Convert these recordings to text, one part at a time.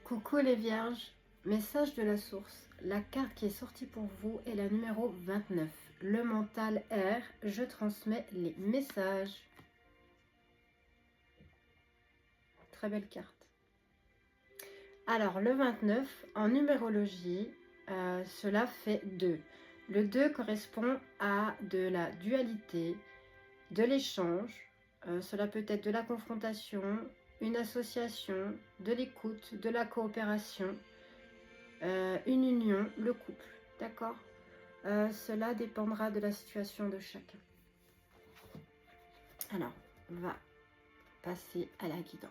Coucou les vierges, message de la source. La carte qui est sortie pour vous est la numéro 29. Le mental R, je transmets les messages. Très belle carte. Alors le 29, en numérologie, cela fait 2. Le 2 correspond à de la dualité, de l'échange. Cela peut être de la confrontation, une association, de l'écoute, de la coopération. Une union, le couple, d'accord. Cela dépendra de la situation de chacun. Alors, on va passer à la guidance.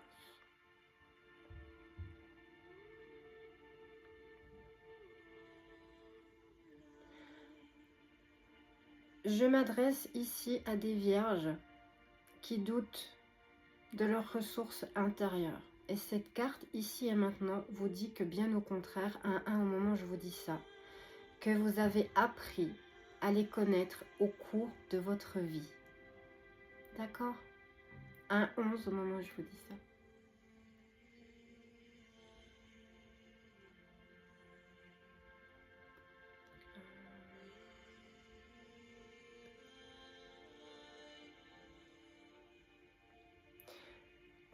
Je m'adresse ici à des vierges qui doutent de leurs ressources intérieures. Et cette carte, ici et maintenant, vous dit que bien au contraire, au moment où je vous dis ça, que vous avez appris à les connaître au cours de votre vie. D'accord ? 11 au moment où je vous dis ça.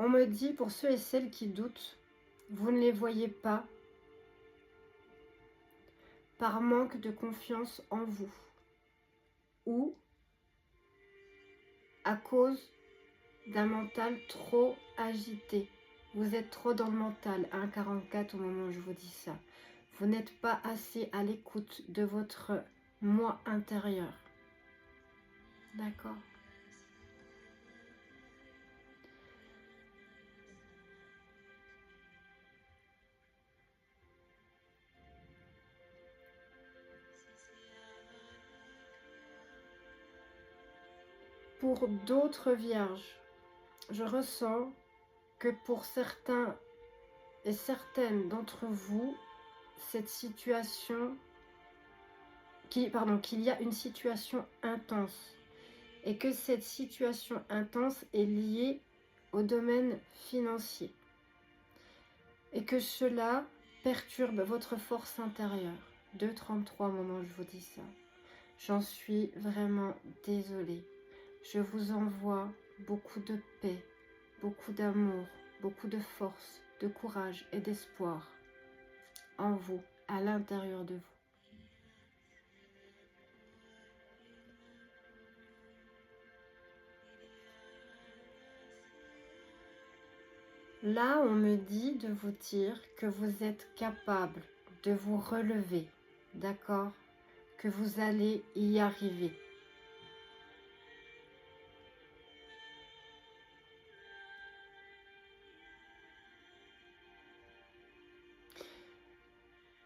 On me dit, pour ceux et celles qui doutent, vous ne les voyez pas par manque de confiance en vous ou à cause d'un mental trop agité. Vous êtes trop dans le mental, 1,44 au moment où je vous dis ça. Vous n'êtes pas assez à l'écoute de votre moi intérieur. D'accord ? Pour d'autres vierges, je ressens que pour certains et certaines d'entre vous, cette situation, qu'il y a une situation intense et que cette situation intense est liée au domaine financier et que cela perturbe votre force intérieure. 2,33 au moment où je vous dis ça. J'en suis vraiment désolée. Je vous envoie beaucoup de paix, beaucoup d'amour, beaucoup de force, de courage et d'espoir en vous, à l'intérieur de vous. Là, on me dit de vous dire que vous êtes capable de vous relever, d'accord ? Que vous allez y arriver.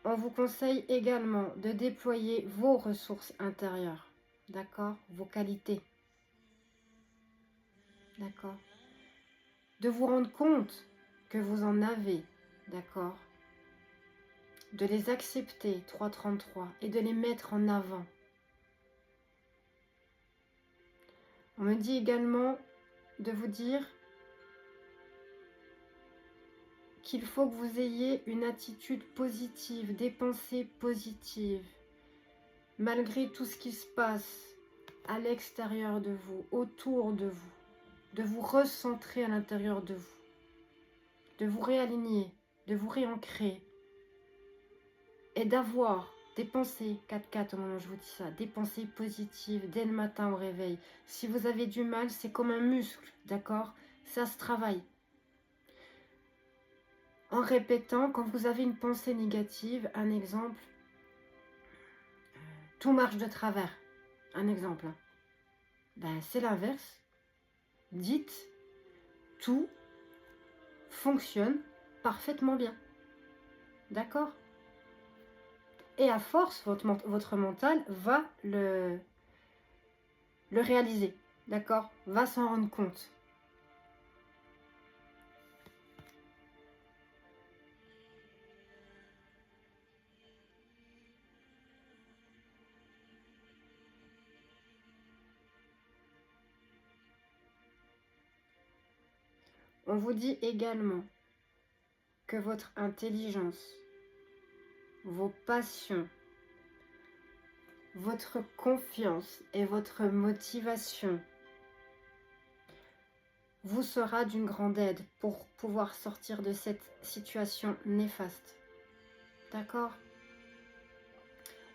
On vous conseille également de déployer vos ressources intérieures, d'accord ? Vos qualités, d'accord ? De vous rendre compte que vous en avez, d'accord ? De les accepter, 3,33, et de les mettre en avant. On me dit également de vous dire qu'il faut que vous ayez une attitude positive, des pensées positives, malgré tout ce qui se passe à l'extérieur de vous, autour de vous recentrer à l'intérieur de vous, de vous réaligner, de vous réancrer et d'avoir des pensées, 4-4 au moment où je vous dis ça, des pensées positives dès le matin au réveil. Si vous avez du mal, c'est comme un muscle, d'accord ? Ça se travaille. En répétant, quand vous avez une pensée négative, un exemple, tout marche de travers, un exemple, ben, c'est l'inverse. Dites, tout fonctionne parfaitement bien, d'accord ? Et à force, votre mental va le réaliser, d'accord ? Va s'en rendre compte. On vous dit également que votre intelligence, vos passions, votre confiance et votre motivation vous sera d'une grande aide pour pouvoir sortir de cette situation néfaste. D'accord?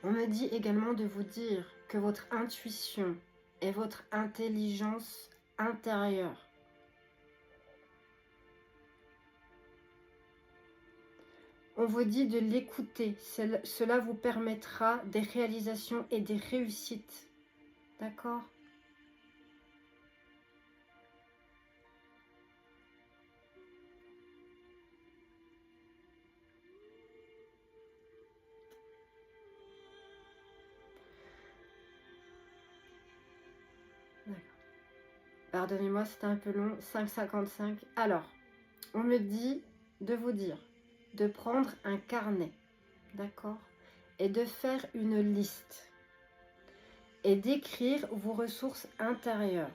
On me dit également de vous dire que votre intuition et votre intelligence intérieure on vous dit de l'écouter. Cela vous permettra des réalisations et des réussites. D'accord? Pardonnez-moi, c'était un peu long. 5,55. Alors, on me dit de vous dire de prendre un carnet, d'accord, et de faire une liste et d'écrire vos ressources intérieures.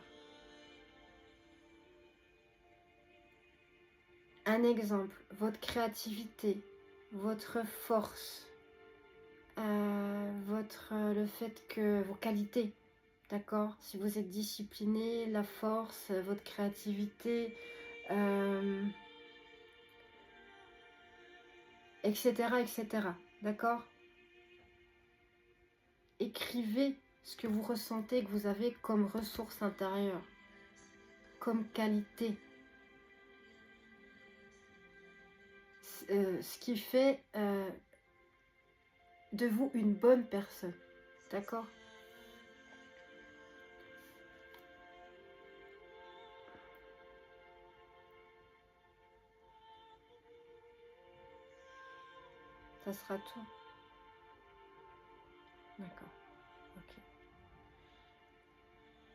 Un exemple, votre créativité, votre force, le fait que vos qualités, d'accord, si vous êtes discipliné, la force, votre créativité, etc., etc. D'accord? Écrivez ce que vous ressentez, que vous avez comme ressource intérieure, comme qualité. Ce qui fait de vous une bonne personne. D'accord? Ça sera tout. D'accord. Ok.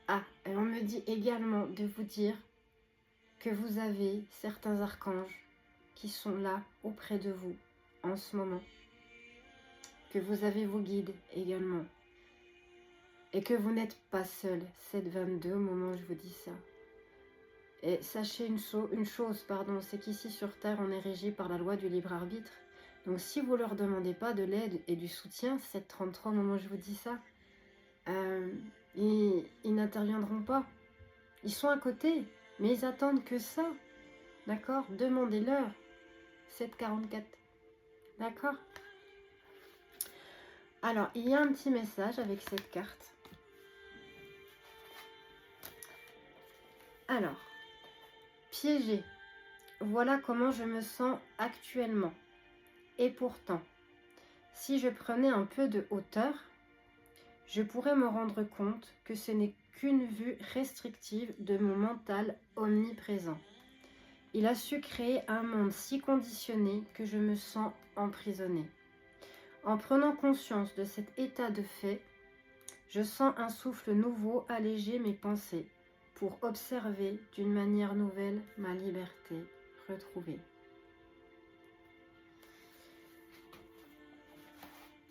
Ah, et on me dit également de vous dire que vous avez certains archanges qui sont là auprès de vous en ce moment. Que vous avez vos guides également. Et que vous n'êtes pas seul. 7,22 au moment où je vous dis ça. Et sachez une chose, c'est qu'ici sur Terre, on est régi par la loi du libre arbitre. Donc si vous ne leur demandez pas de l'aide et du soutien, 7,33 au moment où je vous dis ça, ils n'interviendront pas. Ils sont à côté, mais ils attendent que ça. D'accord? Demandez-leur. 7,44. D'accord? Alors, il y a un petit message avec cette carte. Alors, piégé. Voilà comment je me sens actuellement. Et pourtant, si je prenais un peu de hauteur, je pourrais me rendre compte que ce n'est qu'une vue restrictive de mon mental omniprésent. Il a su créer un monde si conditionné que je me sens emprisonnée. En prenant conscience de cet état de fait, je sens un souffle nouveau alléger mes pensées pour observer d'une manière nouvelle ma liberté retrouvée.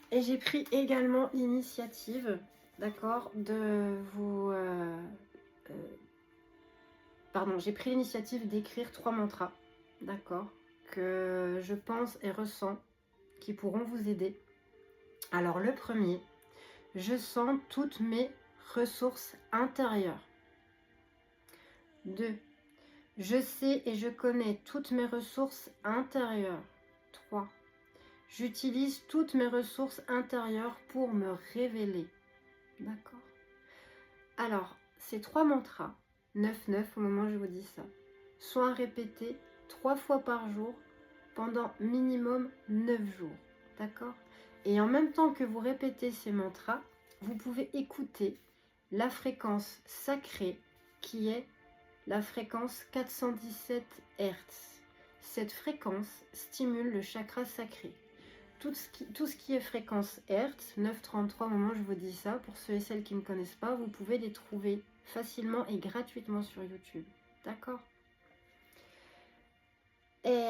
Et j'ai pris également l'initiative, d'accord, de vous... j'ai pris l'initiative d'écrire 3 mantras, d'accord, que je pense et ressens qui pourront vous aider. Alors le premier, je sens toutes mes ressources intérieures. 2. Je sais et je connais toutes mes ressources intérieures. 3. J'utilise toutes mes ressources intérieures pour me révéler. D'accord? Alors, ces 3 mantras, 9-9 au moment où je vous dis ça, sont à répéter 3 fois par jour pendant minimum 9 jours. D'accord? Et en même temps que vous répétez ces mantras, vous pouvez écouter la fréquence sacrée qui est la fréquence 417 Hz. Cette fréquence stimule le chakra sacré. Tout ce qui est fréquence Hertz, 933 au moment où je vous dis ça, pour ceux et celles qui ne connaissent pas, vous pouvez les trouver facilement et gratuitement sur YouTube. D'accord? Et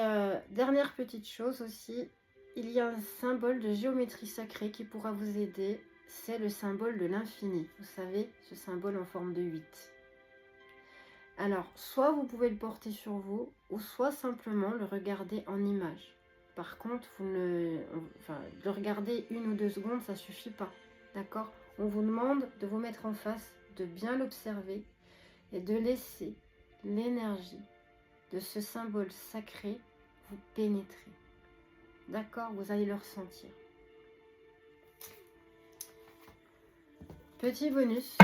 dernière petite chose aussi, il y a un symbole de géométrie sacrée qui pourra vous aider, c'est le symbole de l'infini. Vous savez, ce symbole en forme de 8. Alors, soit vous pouvez le porter sur vous, ou soit simplement le regarder en image. Par contre, le regarder 1 ou 2 secondes, ça suffit pas. D'accord? On vous demande de vous mettre en face, de bien l'observer et de laisser l'énergie de ce symbole sacré vous pénétrer. D'accord? Vous allez le ressentir. Petit bonus.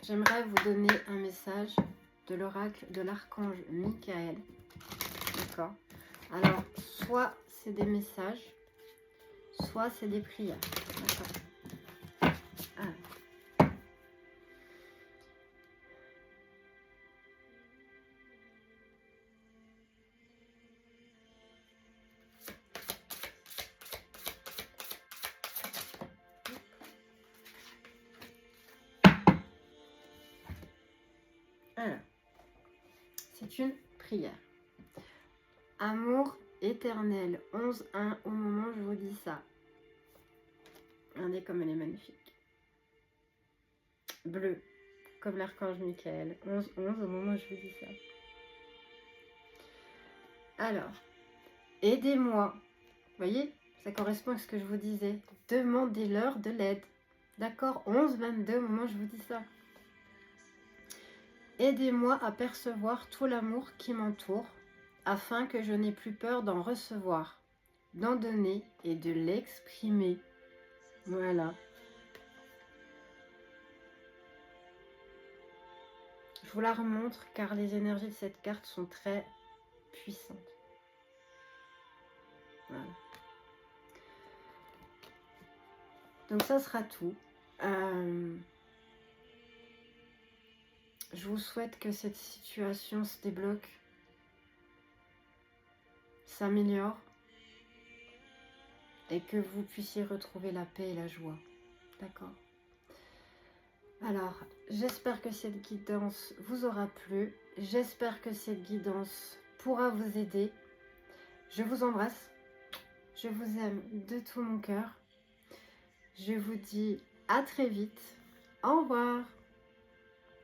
J'aimerais vous donner un message de l'oracle de l'archange Michael. D'accord? Alors, soit c'est des messages, soit c'est des prières. D'accord? Alors, c'est une prière. Amour éternel, 11-1 au moment où je vous dis ça. Regardez comme elle est magnifique. Bleu, comme l'archange Michael, 11-11 au moment où je vous dis ça. Alors, aidez-moi. Vous voyez, ça correspond à ce que je vous disais. Demandez-leur de l'aide. D'accord? 11-22 au moment où je vous dis ça. Aidez-moi à percevoir tout l'amour qui m'entoure, afin que je n'ai plus peur d'en recevoir, d'en donner et de l'exprimer. Voilà. Je vous la remontre car les énergies de cette carte sont très puissantes. Voilà. Donc ça sera tout. Je vous souhaite que cette situation se débloque, s'améliore et que vous puissiez retrouver la paix et la joie. D'accord? Alors, j'espère que cette guidance vous aura plu. J'espère que cette guidance pourra vous aider. Je vous embrasse. Je vous aime de tout mon cœur. Je vous dis à très vite. Au revoir.